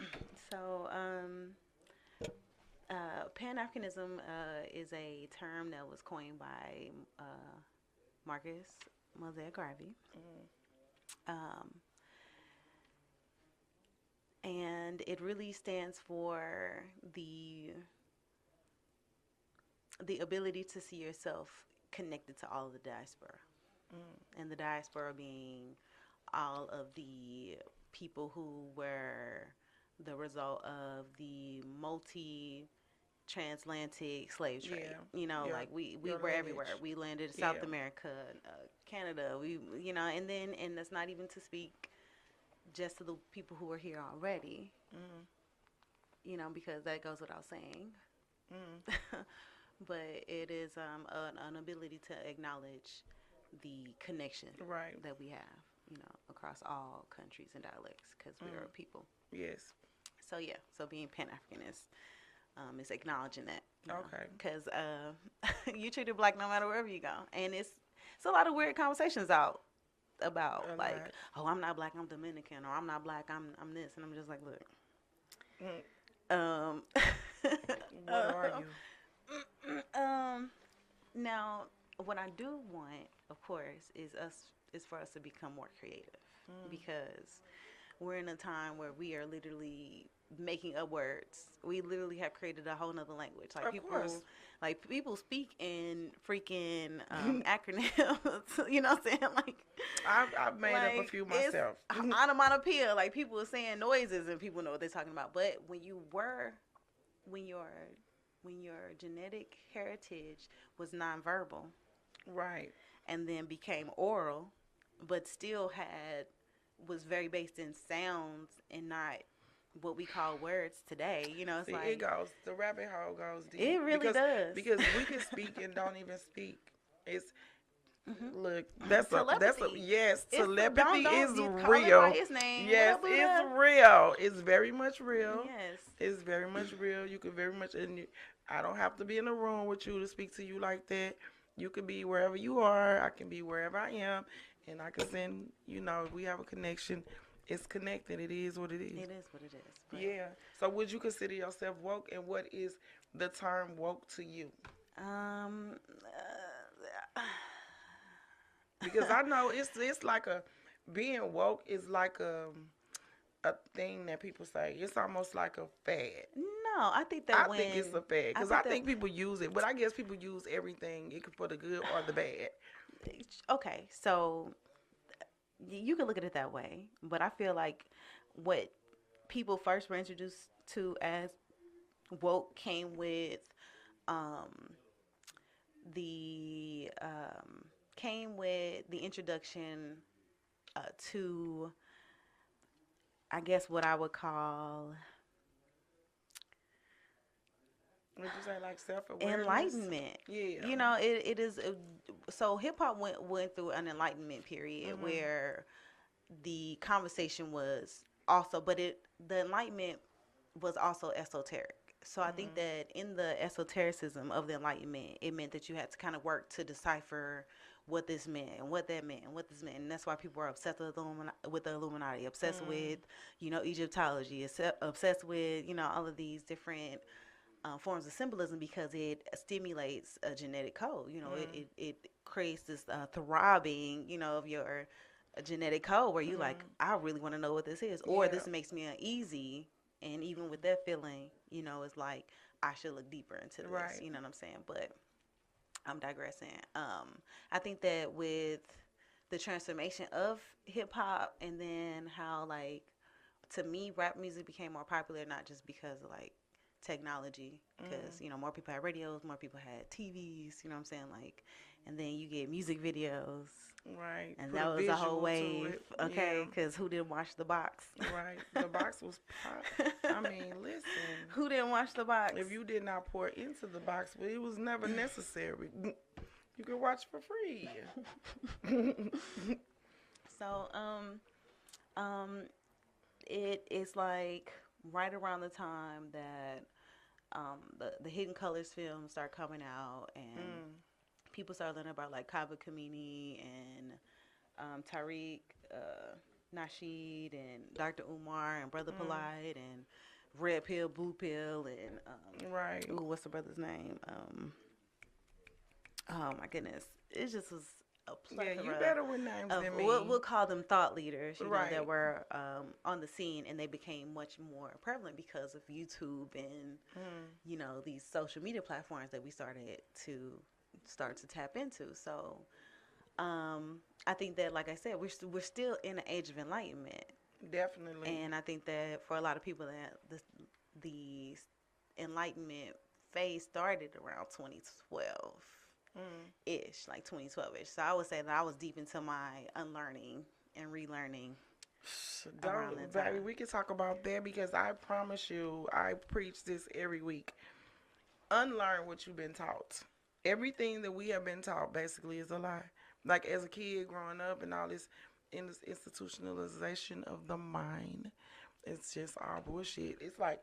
So, Pan Africanism is a term that was coined by Marcus Mosaic Garvey. Um, and it really stands for the ability to see yourself connected to all of the diaspora, and the diaspora being all of the people who were the result of the transatlantic slave trade. Yeah. Like we Your were lineage. everywhere. We landed in South Yeah. America, Canada. And that's not even to speak just to the people who are here already. Because that goes without saying. But it is an ability to acknowledge the connection Right. that we have, across all countries and dialects, because we are a people. Yes. So yeah, so being Pan Africanist is acknowledging that. Okay. Because you treated Black no matter wherever you go, and it's a lot of weird conversations out about A like, lot. oh, I'm not Black, I'm Dominican, or I'm not Black, I'm this, and I'm just like, look. Mm. What are you? Now, what I do want, of course, is for us to become more creative, because we're in a time where we are literally making up words. We literally have created a whole nother language. Like Of course. people speak in freaking acronyms. You know what I'm saying? Like I've made up a few myself. It's onomatopoeia. Like people are saying noises and people know what they're talking about. But when your genetic heritage was nonverbal, Right. and then became oral, but still was very based in sounds and not what we call words today. It's See, like the rabbit hole goes deep. It really does. Because we can speak and don't even speak. It's look, that's a Telepathy. yes, It's- telepathy don't is you call it real. by its name. Yes, What up, it's Buddha? real. It's very much real. Yes. It's very much real. You can very much, I don't have to be in a room with you to speak to you like that. You can be wherever you are. I can be wherever I am, and I can send. We have a connection It's connected. It is what it is. It is what it is. But Yeah. So would you consider yourself woke, and what is the term woke to you? um, Because I know it's like a being woke is like a thing that people say. It's almost like a fad. no, I think that I think it's when a fad I because I think that think people use it, but I guess people use everything for the good or the bad. okay, so you can look at it that way, but I feel like what people first were introduced to as woke came with um, the came with the introduction to, I guess, what I would call Would you say like self awareness? enlightenment. Yeah. You know, it is so hip hop went through an enlightenment period Mhm. where the conversation was also, but it the enlightenment was also esoteric. So I think Mhm. that in the esotericism of the enlightenment, it meant that you had to kind of work to decipher what this meant and what that meant and what this meant, and that's why people are obsessed with with the Illuminati, obsessed Mhm. with Egyptology, obsessed with all of these different forms of symbolism because it stimulates a genetic code. Mhm. It creates this throbbing, of your genetic code where you like, Mhm. I really want to know what this is, or Yeah. this makes me uneasy. And even with that feeling, it's like I should look deeper into this. Right. You know what I'm saying? But I'm digressing. I think that with the transformation of hip hop and then how like to me, rap music became more popular not just because of like technology, because Mhm. more people had radios, more people had TVs. You know what I'm saying? Like, and then you get music videos, Right. and Put a that was a whole visual to wave. it. Yeah. Okay, because who didn't watch the box? Right. The box was pop. I mean, listen. Who didn't watch the box? If you did not pour into the box, but it was never necessary. You could watch for free. So, um, it is like right around the time that the Hidden Colors films start coming out, and Mm. people start learning about like Kaba Kamini and Tariq Nasheed and Dr. Umar and Brother Mm. Polite and Red Pill, Blue Pill, and Right. ooh, what's the brother's name? Oh my goodness, it just was a Yeah, you plethora better with names of than we'll me. call them thought leaders, that Right. were on the scene, and they became much more prevalent because of YouTube and Mm. these social media platforms that we started to tap into. So I think that, like I said, we're still in an age of enlightenment, Definitely. and I think that for a lot of people that the enlightenment phase started around 2012 Mm. ish, like 2012 ish. So I would say that I was deep into my unlearning and relearning around Don't, that baby, time. we can talk about that because I promise you, I preach this every week. Unlearn what you've been taught. Everything that we have been taught basically is a lie. Like as a kid growing up and all this institutionalization of the mind, it's just all bullshit. It's like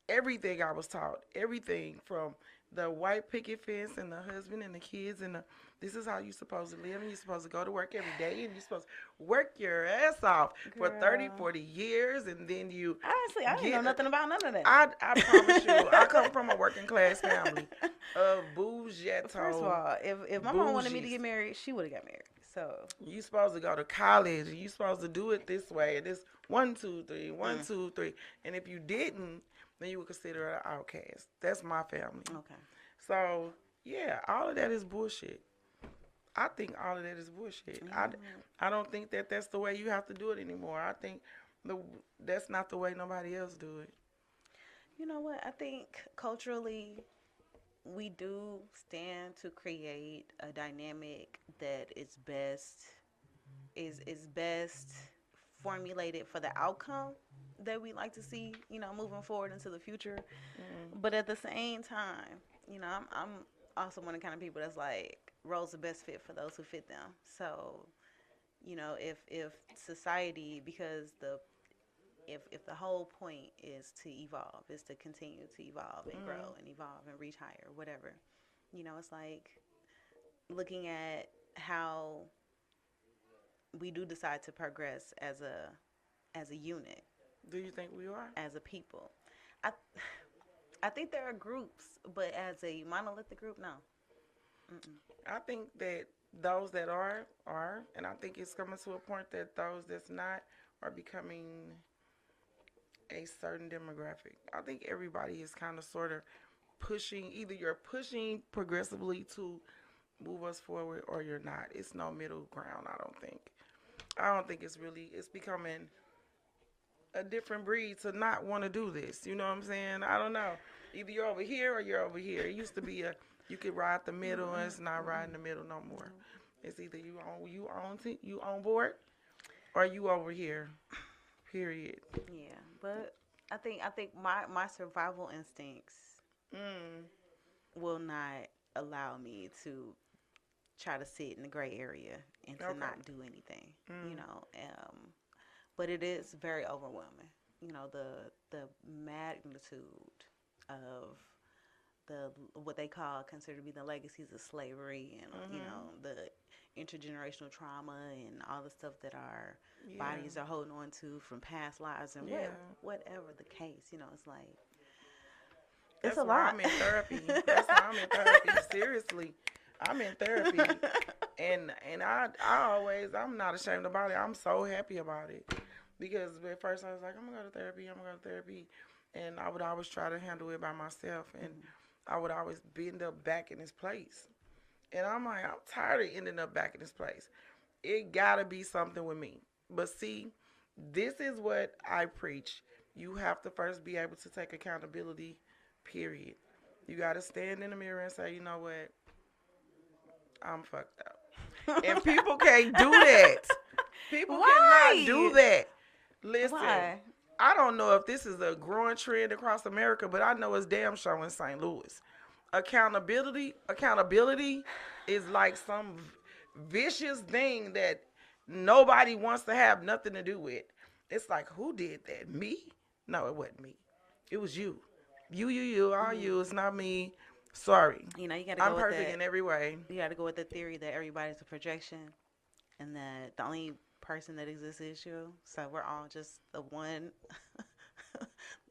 everything I was taught, everything from the white picket fence and the husband and the kids and this is how you're supposed to live and you're supposed to go to work every day and you're supposed to work your ass off for 30, Girl, 40 years and then you honestly, I didn't know get nothing about none of I promise you, I come that. from a working class family of First of bougetto all, if my mom wanted me to bougies. get married, she would have got married. So, You supposed to go to college and you supposed to do it this way and this one, two, three, one, mm, two, three. And if you didn't, then you would consider an outcast. That's my family. okay. So yeah, all of that is bullshit. I think all of that is bullshit. You know I don't think that that's the way you have to do it anymore. I think the that's not the way nobody else do it. You know what? I think culturally, we do stand to create a dynamic that is best formulated for the outcome that we like to see, moving forward into the future. Mm, But at the same time, I'm also one of the kind of people that's like roles are best fit for those who fit them. So, if society, because if the whole point is to evolve, is to continue to evolve and mm, grow and evolve and reach higher, whatever, it's like looking at how we do decide to progress as a as a unit, Do you think we are? as a people. I I think there are groups, but as a monolithic group, no. Mm-mm. I think that those that are, and I think it's coming to a point that those that's not are becoming a certain demographic. I think everybody is kind of sort of pushing. Either you're pushing progressively to move us forward, or you're not. It's no middle ground. I don't think. I don't think it's really. It's becoming a different breed to not want to do this. You know what I'm saying? I don't know. Either you're over here or you're over here. It used to be a you could ride the middle, and it's not riding the middle no more. It's either you on board or you over here. Period. Yeah, but I think my survival instincts Mm. will not allow me to try to sit in the gray area and to Okay. not do anything. You Mm. know, but it is very overwhelming. You know, the magnitude of the what they call consider to be the legacies of slavery, and you Mhm. know, the intergenerational trauma and all the stuff that our Yeah. bodies are holding on to from past lives, and Yeah. whatever the case, you know, it's like it's That's a why lot. I'm in therapy. That's why I'm in therapy. Seriously, I'm in therapy, and I'm not ashamed about it. I'm so happy about it because at first I was like, I'm gonna go to therapy. I'm gonna go to therapy, and I would always try to handle it by myself, and I would always end up back in this place. And I'm like, I'm tired of ending up back in this place. It gotta be something with me. But see, this is what I preach. You have to first be able to take accountability, period. You gotta stand in the mirror and say, you know what, I'm fucked up. And people can't do that. People cannot do Why? that. Listen, Why? I don't know if this is a growing trend across America, but I know it's damn sure in St. Louis. Accountability is like some vicious thing that nobody wants to have nothing to do with. It's like, who did that? Me? No, it wasn't me. It was you. You, all Mm. you. It's not me. Sorry. You know, you got to I'm go with perfect that. in every way. You got to go with the theory that everybody's a projection, and that the only person that exists is you. So we're all just the one,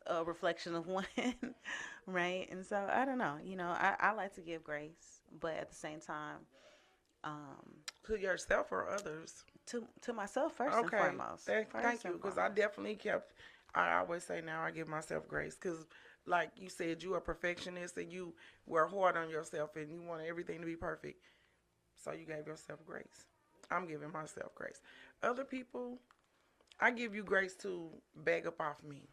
a reflection of one, right? And so I don't know. You know, I like to give grace, but at the same time, um, To yourself or others. to myself first and Okay. foremost. Thank First you. and Because I foremost. definitely kept, I always say now I give myself grace. Because, like you said, you are a perfectionist and you were hard on yourself and you wanted everything to be perfect. So you gave yourself grace. I'm giving myself grace. Other people, I give you grace to beg up off me.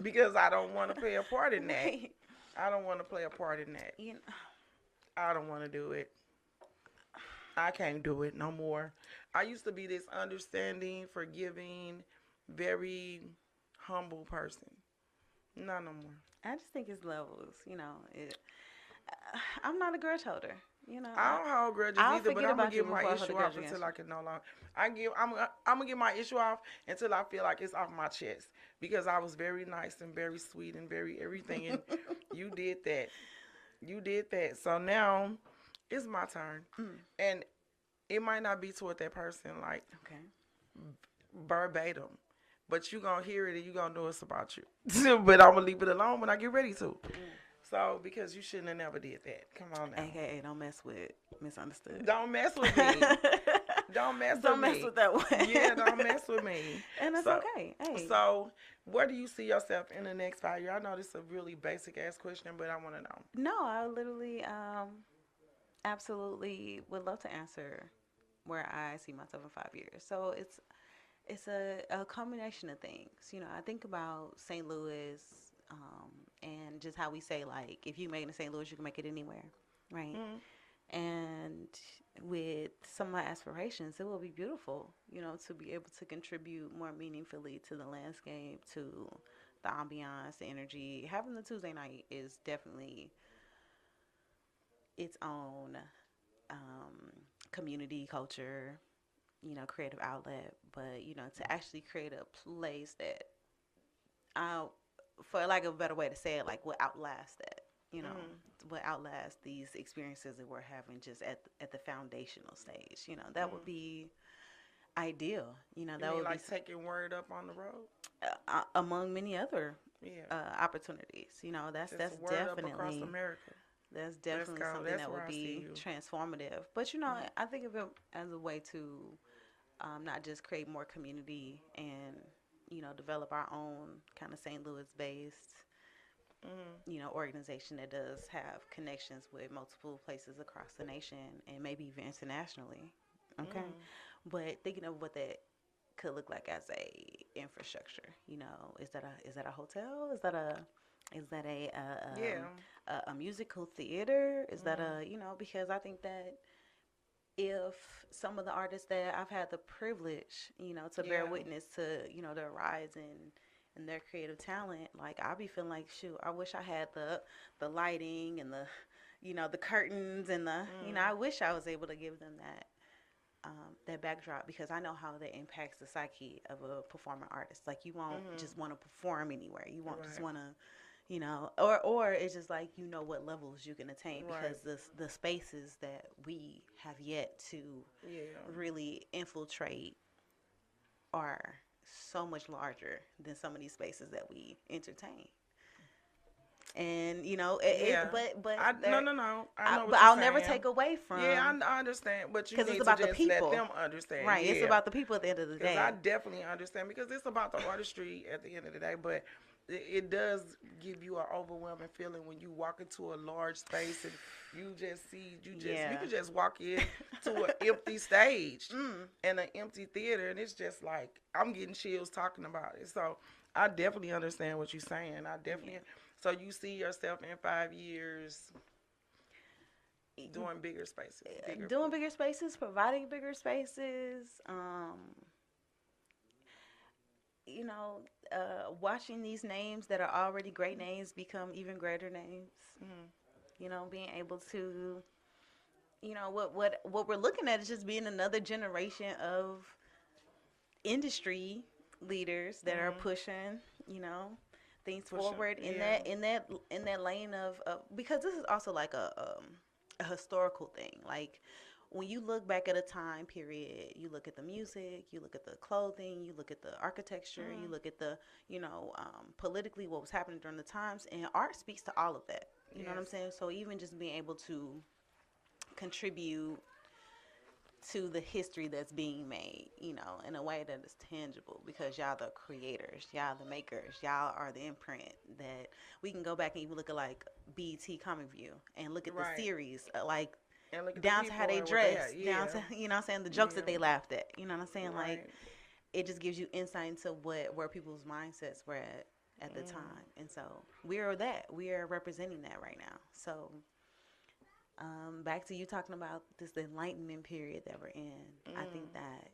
Because I don't want to play a part in that. Right. I don't want to play a part in that. You know, I don't want to do it. I can't do it no more. I used to be this understanding, forgiving, very humble person. Not no more. I just think it's levels. You know, I'm not a grudge holder. You know, I don't hold grudges I'll either, but forget I'm gonna about you get my before I hold a issue off grudge against until you. I can no longer. I'm gonna get my issue off until I feel like it's off my chest because I was very nice and very sweet and very everything, and you did that. You did that. So now it's my turn, Mm, and it might not be toward that person like okay. verbatim. But you gonna hear it and you gonna know it's about you. But I'm gonna leave it alone when I get ready to. Mm. So because you shouldn't have never did that. Come on now. AKA, don't mess with misunderstood. Don't mess with me. Don't mess Don't with mess me. with that one. Yeah, don't mess with me. And that's So okay. Hey. so where do you see yourself in the next 5 years? I know this is a really basic ass question, but I wanna know. No, I literally, absolutely would love to answer where I see myself in 5 years. So it's a combination of things. You know, I think about St. Louis, and just how we say, like, if you make it in St. Louis, you can make it anywhere, right? Mm, And with some of my aspirations, it will be beautiful, you know, to be able to contribute more meaningfully to the landscape, to the ambiance, the energy. Having the Tuesday night is definitely its own um, community culture, you know, creative outlet. But, you know, to actually create a place that, I, for like a better way to say it, like will outlast that, you know, mm, will outlast these experiences that we're having just at the foundational stage. You know, that would mm. be, ideal. You That mean would be like taking word up on the road? among many other Yeah. opportunities. Just That's word up across definitely America. that's Let's definitely go. something That's that where would I see be you. transformative. But Mm. I think of it as a way to not just create more community and develop our own kind of St. Louis based Mm. organization that does have connections with multiple places across the nation and maybe even internationally. Okay, Mm. but thinking of what that could look like as a infrastructure. Is that a hotel? Yeah. A musical theater? Is that Mm. a because I think that if some of the artists that I've had the privilege, to bear Yeah. witness to, their rise and their creative talent, like I'll be feeling like, shoot, I wish I had the lighting and the curtains and Mm. I wish I was able to give them that backdrop because I know how that impacts the psyche of a performing artist. Like you won't Mm. just want to perform anywhere. You won't just Right. want to, or it's just like what levels you can attain Right. because the spaces that we have yet to Yeah. really infiltrate are so much larger than some of these spaces that we entertain. And Yeah. but I no there, no no. I know but what you're I'll never saying. take away Yeah, from I understand, but you because it's need to about the just let people, them understand. right? It's Yeah. about the people at the end of the Because I day. definitely understand because it's about the artistry at the end of the day, but it does give you an overwhelming feeling when you walk into a large space and you just see you Yeah. can just walk in to an empty stage Mm. and an empty theater and it's just like I'm getting chills talking about it. So I definitely understand what you're saying. I definitely Yeah. so you see yourself in 5 years doing bigger spaces, bigger. Doing bigger spaces, providing bigger spaces, you know, watching these names that are already great names become even greater names. Mm, Being able to, what we're looking at is just being another generation of industry leaders that are mm, pushing, you know, things pushing, forward in yeah, that lane of because this is also like a historical thing. Like when you look back at a time period, you look at the music, you look at the clothing, you look at the architecture, you mm, look at the politically what was happening during the times, and art speaks to all of that. You know what I'm yes, saying? So even just being able to contribute to the history that's being made, in a way that is tangible because y'all the creators, y'all the makers, y'all are the imprint that we can go back and even look at like BET Comic View and look at the right. series, like And look at the down to how people they and what they had. dress, down Yeah, to what I'm saying, the jokes that yeah, they laughed at. You know what I'm saying? Like right. it just gives you insight into where people's mindsets were at the Mm, time. And so we are representing that right now. So back to you talking about this enlightenment period that we're in. I mm, think that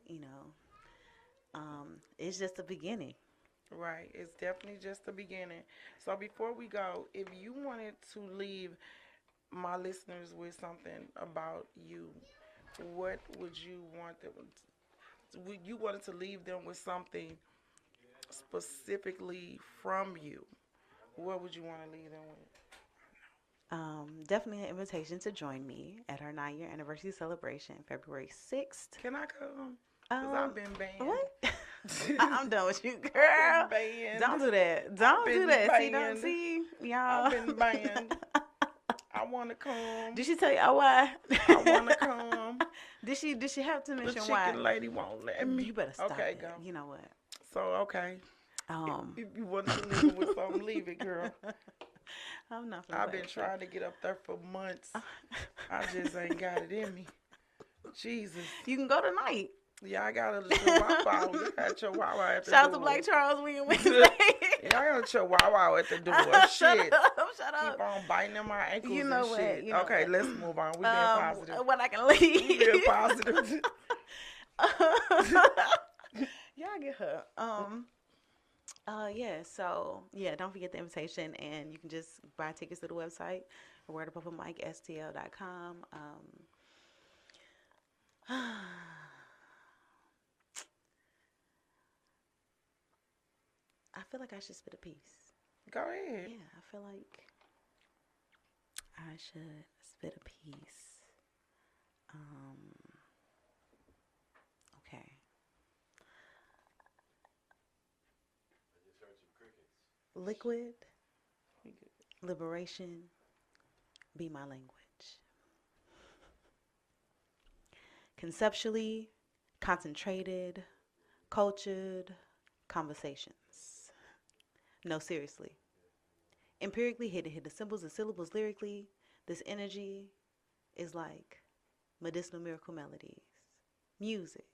it's just the beginning. right. It's definitely just the beginning. So before we go, if you wanted to leave my listeners with something about you, what would you want them? Would you wanted to leave them with something specifically from you? What would you want to leave them with? Definitely an invitation to join me at our 9-year anniversary celebration, February 6th. Can I come? Cause I've Um, been banned. what? I'm done with you, I've been girl. Don't banned. do that. I've Don't do been that. See, don't banned. see, I've y'all. been banned. I want to come. Did she tell y'all why? I want to come. Did she have to The mention why? chicken lady won't let me. You better stop Okay, go. that. You know what? So, okay. Um, If you want to leave it with something, leave it, girl. I'm not gonna I've play been with you. trying to get up there for months. I just ain't got it in me. Jesus. You can go tonight. Yeah, I got a chihuahua. We got a chihuahua at the Shout out to door. Black Charles Wednesday. Yeah, I got a chihuahua at the door. Shut Shit. up. Shut Keep up. on biting in my ankles You know and what? shit. You know Okay, what? let's move on. We being positive. When I can We leave. being positive. Y'all get her. Yeah, so yeah, don't forget the invitation and you can just buy tickets to the website or word up open mic stl.com. I feel like I should spit a piece. Go ahead. Yeah, I feel like I should spit a piece. Okay. Liquid. Liberation. Be my language. Conceptually, concentrated, cultured conversations. No, seriously. Empirically, hit the symbols and syllables lyrically. This energy is like medicinal miracle melodies. Music.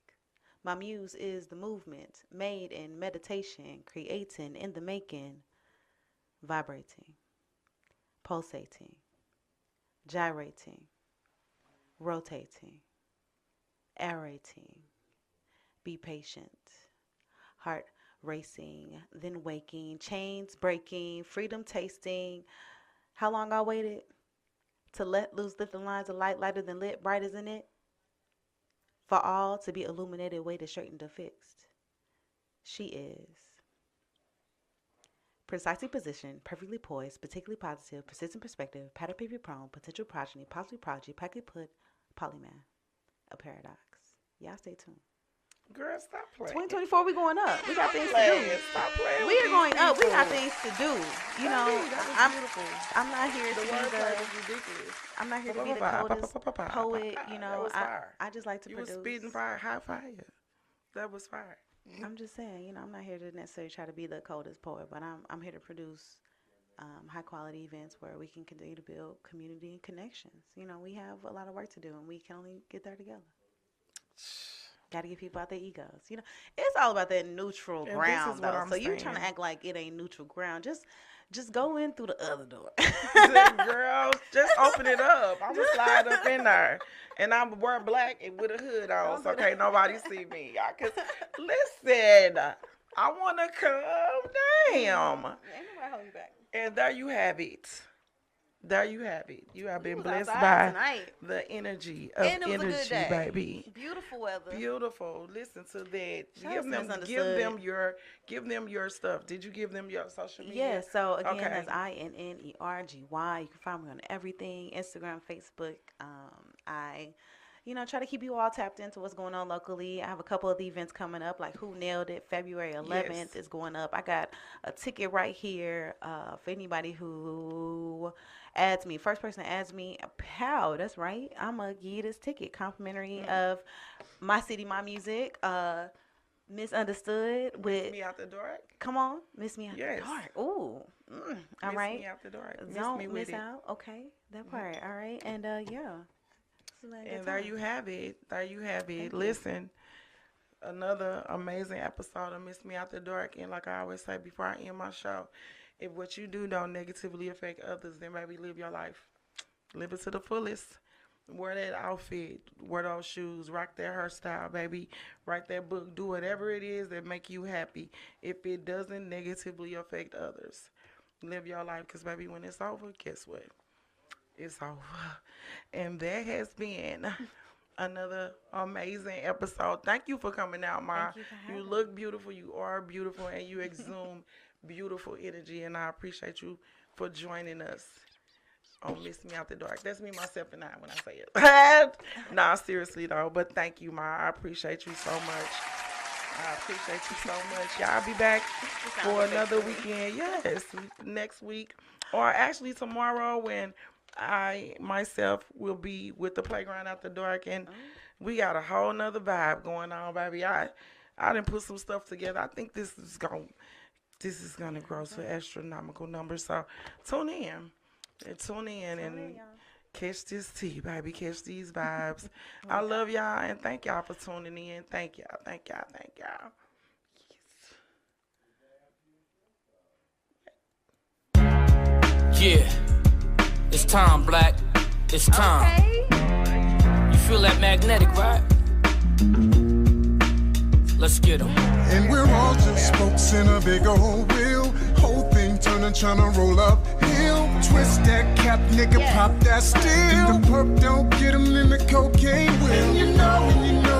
My muse is the movement made in meditation, creating in the making, vibrating, pulsating, gyrating, rotating, aerating. Be patient. Heart racing, then waking, chains breaking, freedom tasting. How long I waited to let loose different lines of light, lighter than lit, bright isn't it? For all to be illuminated, weighted, straightened, or fixed. She is precisely positioned, perfectly poised, particularly positive, persistent perspective, pattern baby prone, potential progeny, possibly prodigy, practically put, polymath, a paradox. Y'all stay tuned. Girl, stop playing. 2024, we going up. We got things to Playing. do. Stop playing. We are going up. We got things to do. You know, that was beautiful. I'm not here to The be wordplay was ridiculous. I'm not here to be the coldest poet. You That know, was fire. I just like to You produce. was spitting fire, hot fire. That was fire. I'm just saying, you know, I'm not here to necessarily try to be the coldest poet, but I'm here to produce high quality events where we can continue to build community and connections. You know, we have a lot of work to do, and we can only get there together. Got to get people out their egos. You know, it's all about that neutral And ground, this is what though. I'm So you trying to saying. act like it ain't neutral ground? Just go in through the other door. Girl, just open it up. I'm going to slide up in there. And I'm wear black and with a hood on, so can't nobody see me. Because, listen, I want to come down. Ain't nobody hold you back. And there you have it. There you have it. You have been was blessed outside by tonight. the energy of And it was a good energy, day. baby. Beautiful weather. Beautiful. Listen to that. Shout out to Give them your stuff. Did you give them your social media? Yeah, so again, Okay. that's INNERGY. You can find me on everything, Instagram, Facebook. I, try to keep you all tapped into what's going on locally. I have a couple of the events coming up, like Who Nailed It, February 11th is going up. I got a ticket right here for anybody who adds me. First person adds me, pow, that's right. I'm going to give you this ticket, complimentary of My City, My Music, Misunderstood with Me out the dark. Come on, Miss Me Out Yes. the Dark. Ooh, all Miss right. Me out the dark. Don't me miss with it. out. Okay, that part. All right, and yeah. And there you have it. There you have it. Thank you. Listen, another amazing episode of Miss Me Out the Dark. And like I always say before I end my show, if what you do don't negatively affect others, then maybe live your life. Live it to the fullest. Wear that outfit, wear those shoes, rock that hairstyle, baby. Write that book. Do whatever it is that make you happy. If it doesn't negatively affect others, live your life. Because, baby, when it's over, guess what? It's over. And that has been another amazing episode. Thank you for coming out, Ma. Thank you for having You me. look beautiful. You are beautiful. And you exude beautiful energy. And I appreciate you for joining us on Miss Me Out the Dark. That's me, myself, and I when I say it. Nah, seriously, though. But thank you, Ma. I appreciate you so much. I appreciate you so much. Y'all be back for another weekend. Yes, next week. Or actually tomorrow when I myself will be with the Playground After Dark, and we got a whole nother vibe going on, baby. I didn't put some stuff together. I think this is gonna grow to astronomical numbers. So tune in and catch this tea, baby. Catch these vibes. I love y'all and thank y'all for tuning in. Thank y'all. Thank y'all. Thank y'all. Yeah, it's time, Black. It's time. You feel that magnetic, right? Let's get 'em. And we're all just spokes in a big old wheel. Whole thing turning, tryna roll uphill. Twist that cap, nigga, pop that steel. The perp don't get 'em in the cocaine wheel. And you know